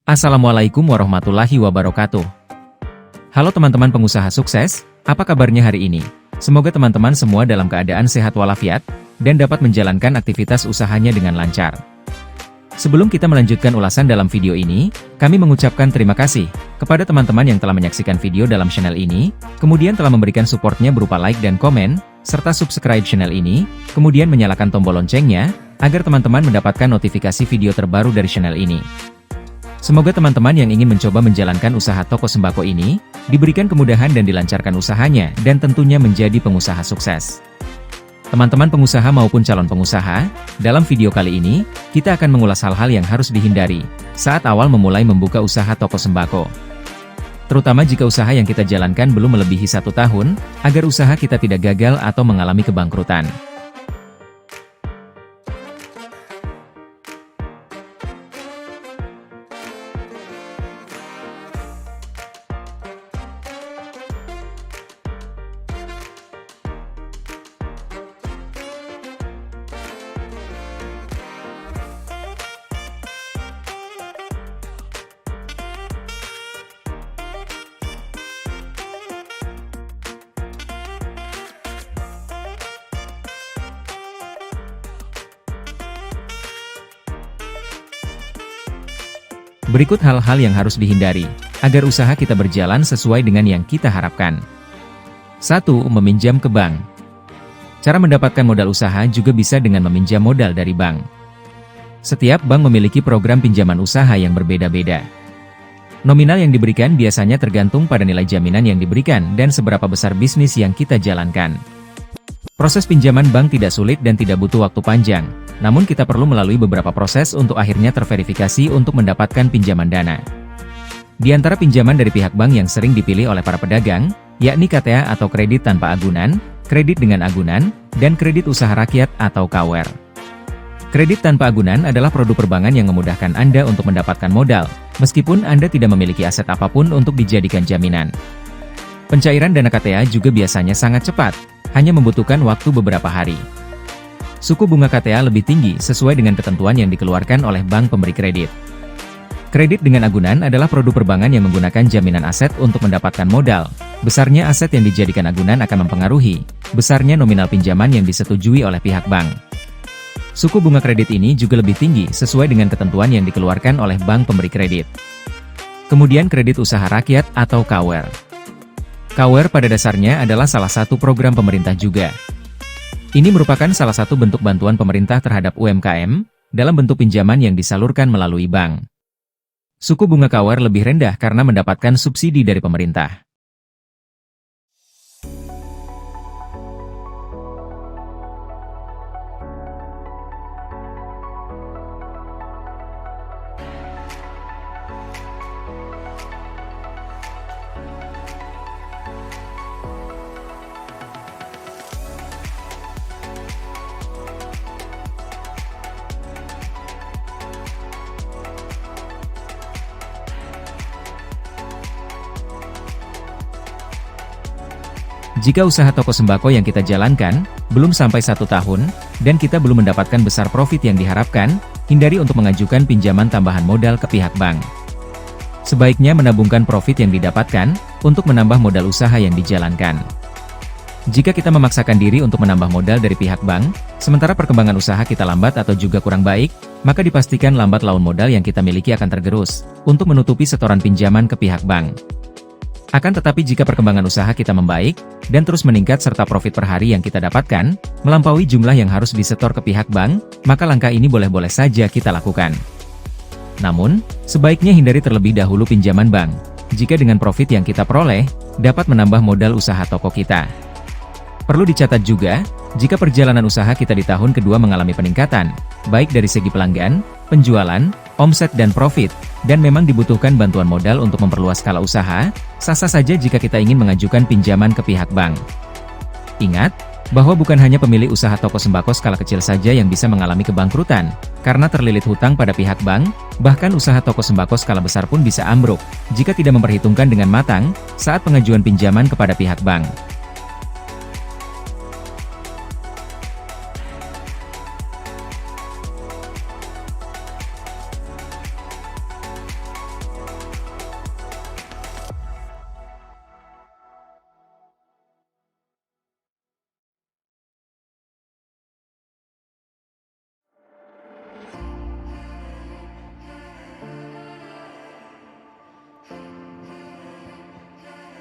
Assalamualaikum warahmatullahi wabarakatuh. Halo teman-teman pengusaha sukses, apa kabarnya hari ini? Semoga teman-teman semua dalam keadaan sehat walafiat, dan dapat menjalankan aktivitas usahanya dengan lancar. Sebelum kita melanjutkan ulasan dalam video ini, kami mengucapkan terima kasih kepada teman-teman yang telah menyaksikan video dalam channel ini, kemudian telah memberikan supportnya berupa like dan komen, serta subscribe channel ini, kemudian menyalakan tombol loncengnya, agar teman-teman mendapatkan notifikasi video terbaru dari channel ini. Semoga teman-teman yang ingin mencoba menjalankan usaha toko sembako ini, diberikan kemudahan dan dilancarkan usahanya, dan tentunya menjadi pengusaha sukses. Teman-teman pengusaha maupun calon pengusaha, dalam video kali ini, kita akan mengulas hal-hal yang harus dihindari saat awal memulai membuka usaha toko sembako. Terutama jika usaha yang kita jalankan belum melebihi 1 tahun, agar usaha kita tidak gagal atau mengalami kebangkrutan. Berikut hal-hal yang harus dihindari, agar usaha kita berjalan sesuai dengan yang kita harapkan. 1. Meminjam ke bank. Cara mendapatkan modal usaha juga bisa dengan meminjam modal dari bank. Setiap bank memiliki program pinjaman usaha yang berbeda-beda. Nominal yang diberikan biasanya tergantung pada nilai jaminan yang diberikan dan seberapa besar bisnis yang kita jalankan. Proses pinjaman bank tidak sulit dan tidak butuh waktu panjang. Namun kita perlu melalui beberapa proses untuk akhirnya terverifikasi untuk mendapatkan pinjaman dana. Di antara pinjaman dari pihak bank yang sering dipilih oleh para pedagang, yakni KTA atau kredit tanpa agunan, kredit dengan agunan, dan kredit usaha rakyat atau KUR. Kredit tanpa agunan adalah produk perbankan yang memudahkan Anda untuk mendapatkan modal, meskipun Anda tidak memiliki aset apapun untuk dijadikan jaminan. Pencairan dana KTA juga biasanya sangat cepat, hanya membutuhkan waktu beberapa hari. Suku bunga KTA lebih tinggi sesuai dengan ketentuan yang dikeluarkan oleh bank pemberi kredit. Kredit dengan agunan adalah produk perbankan yang menggunakan jaminan aset untuk mendapatkan modal. Besarnya aset yang dijadikan agunan akan mempengaruhi besarnya nominal pinjaman yang disetujui oleh pihak bank. Suku bunga kredit ini juga lebih tinggi sesuai dengan ketentuan yang dikeluarkan oleh bank pemberi kredit. Kemudian kredit usaha rakyat atau KUR. KUR pada dasarnya adalah salah satu program pemerintah juga. Ini merupakan salah satu bentuk bantuan pemerintah terhadap UMKM, dalam bentuk pinjaman yang disalurkan melalui bank. Suku bunga KUR lebih rendah karena mendapatkan subsidi dari pemerintah. Jika usaha toko sembako yang kita jalankan belum sampai 1 tahun, dan kita belum mendapatkan besar profit yang diharapkan, hindari untuk mengajukan pinjaman tambahan modal ke pihak bank. Sebaiknya menabungkan profit yang didapatkan untuk menambah modal usaha yang dijalankan. Jika kita memaksakan diri untuk menambah modal dari pihak bank, sementara perkembangan usaha kita lambat atau juga kurang baik, maka dipastikan lambat laun modal yang kita miliki akan tergerus untuk menutupi setoran pinjaman ke pihak bank. Akan tetapi jika perkembangan usaha kita membaik, dan terus meningkat serta profit per hari yang kita dapatkan, melampaui jumlah yang harus disetor ke pihak bank, maka langkah ini boleh-boleh saja kita lakukan. Namun, sebaiknya hindari terlebih dahulu pinjaman bank, jika dengan profit yang kita peroleh, dapat menambah modal usaha toko kita. Perlu dicatat juga, jika perjalanan usaha kita di tahun kedua mengalami peningkatan, baik dari segi pelanggan, penjualan, omset dan profit, dan memang dibutuhkan bantuan modal untuk memperluas skala usaha, sah-sah saja jika kita ingin mengajukan pinjaman ke pihak bank. Ingat, bahwa bukan hanya pemilik usaha toko sembako skala kecil saja yang bisa mengalami kebangkrutan, karena terlilit hutang pada pihak bank, bahkan usaha toko sembako skala besar pun bisa ambruk, jika tidak memperhitungkan dengan matang, saat pengajuan pinjaman kepada pihak bank.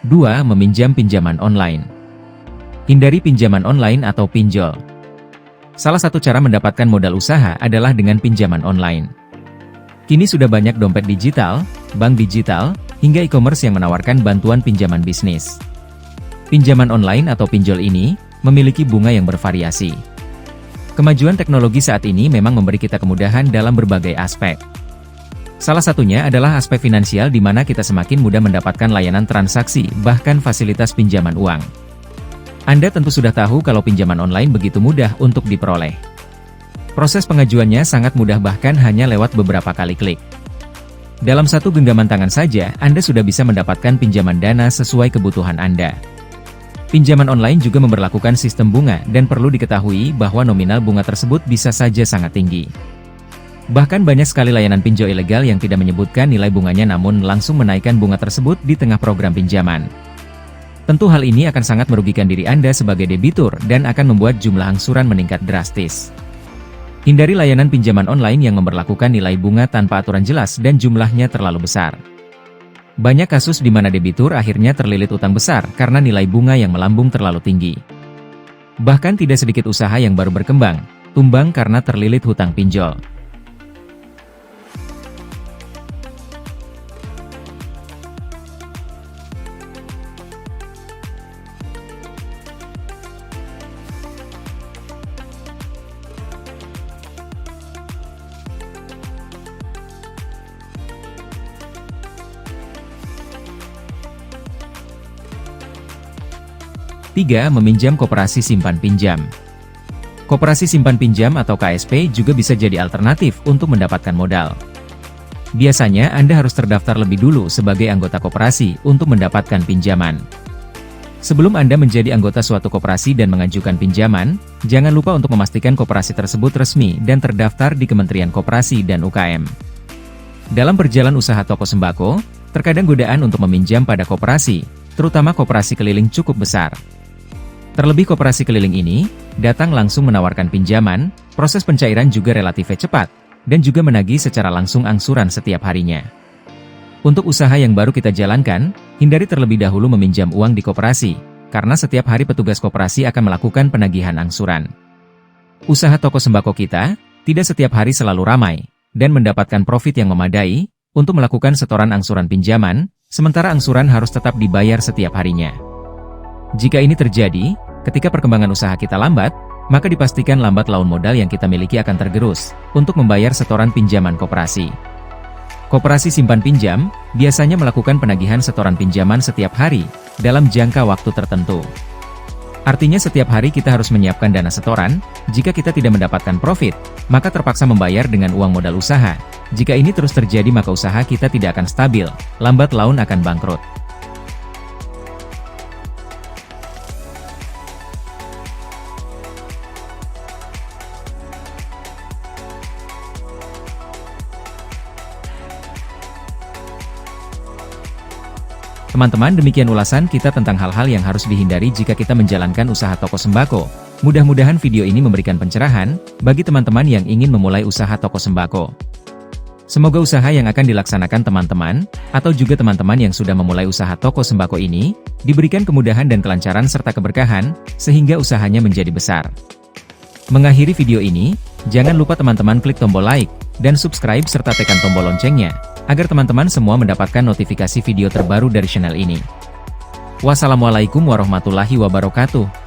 2. Meminjam pinjaman online. Hindari pinjaman online atau pinjol. Salah satu cara mendapatkan modal usaha adalah dengan pinjaman online. Kini sudah banyak dompet digital, bank digital, hingga e-commerce yang menawarkan bantuan pinjaman bisnis. Pinjaman online atau pinjol ini memiliki bunga yang bervariasi. Kemajuan teknologi saat ini memang memberi kita kemudahan dalam berbagai aspek. Salah satunya adalah aspek finansial di mana kita semakin mudah mendapatkan layanan transaksi, bahkan fasilitas pinjaman uang. Anda tentu sudah tahu kalau pinjaman online begitu mudah untuk diperoleh. Proses pengajuannya sangat mudah bahkan hanya lewat beberapa kali klik. Dalam satu genggaman tangan saja, Anda sudah bisa mendapatkan pinjaman dana sesuai kebutuhan Anda. Pinjaman online juga memberlakukan sistem bunga dan perlu diketahui bahwa nominal bunga tersebut bisa saja sangat tinggi. Bahkan banyak sekali layanan pinjol ilegal yang tidak menyebutkan nilai bunganya namun langsung menaikkan bunga tersebut di tengah program pinjaman. Tentu hal ini akan sangat merugikan diri Anda sebagai debitur dan akan membuat jumlah angsuran meningkat drastis. Hindari layanan pinjaman online yang memberlakukan nilai bunga tanpa aturan jelas dan jumlahnya terlalu besar. Banyak kasus di mana debitur akhirnya terlilit utang besar karena nilai bunga yang melambung terlalu tinggi. Bahkan tidak sedikit usaha yang baru berkembang, tumbang karena terlilit hutang pinjol. 3. Meminjam koperasi simpan pinjam. Koperasi simpan pinjam atau KSP juga bisa jadi alternatif untuk mendapatkan modal. Biasanya Anda harus terdaftar lebih dulu sebagai anggota koperasi untuk mendapatkan pinjaman. Sebelum Anda menjadi anggota suatu koperasi dan mengajukan pinjaman, jangan lupa untuk memastikan koperasi tersebut resmi dan terdaftar di Kementerian Koperasi dan UKM. Dalam berjalan usaha toko sembako, terkadang godaan untuk meminjam pada koperasi, terutama koperasi keliling cukup besar. Terlebih koperasi keliling ini, datang langsung menawarkan pinjaman, proses pencairan juga relatif cepat, dan juga menagih secara langsung angsuran setiap harinya. Untuk usaha yang baru kita jalankan, hindari terlebih dahulu meminjam uang di koperasi, karena setiap hari petugas koperasi akan melakukan penagihan angsuran. Usaha toko sembako kita, tidak setiap hari selalu ramai, dan mendapatkan profit yang memadai, untuk melakukan setoran angsuran pinjaman, sementara angsuran harus tetap dibayar setiap harinya. Jika ini terjadi, ketika perkembangan usaha kita lambat, maka dipastikan lambat laun modal yang kita miliki akan tergerus, untuk membayar setoran pinjaman koperasi. Koperasi simpan pinjam, biasanya melakukan penagihan setoran pinjaman setiap hari, dalam jangka waktu tertentu. Artinya setiap hari kita harus menyiapkan dana setoran, jika kita tidak mendapatkan profit, maka terpaksa membayar dengan uang modal usaha. Jika ini terus terjadi maka usaha kita tidak akan stabil, lambat laun akan bangkrut. Teman-teman, demikian ulasan kita tentang hal-hal yang harus dihindari jika kita menjalankan usaha toko sembako. Mudah-mudahan video ini memberikan pencerahan bagi teman-teman yang ingin memulai usaha toko sembako. Semoga usaha yang akan dilaksanakan teman-teman, atau juga teman-teman yang sudah memulai usaha toko sembako ini, diberikan kemudahan dan kelancaran serta keberkahan, sehingga usahanya menjadi besar. Mengakhiri video ini, jangan lupa teman-teman klik tombol like, dan subscribe serta tekan tombol loncengnya, agar teman-teman semua mendapatkan notifikasi video terbaru dari channel ini. Wassalamualaikum warahmatullahi wabarakatuh.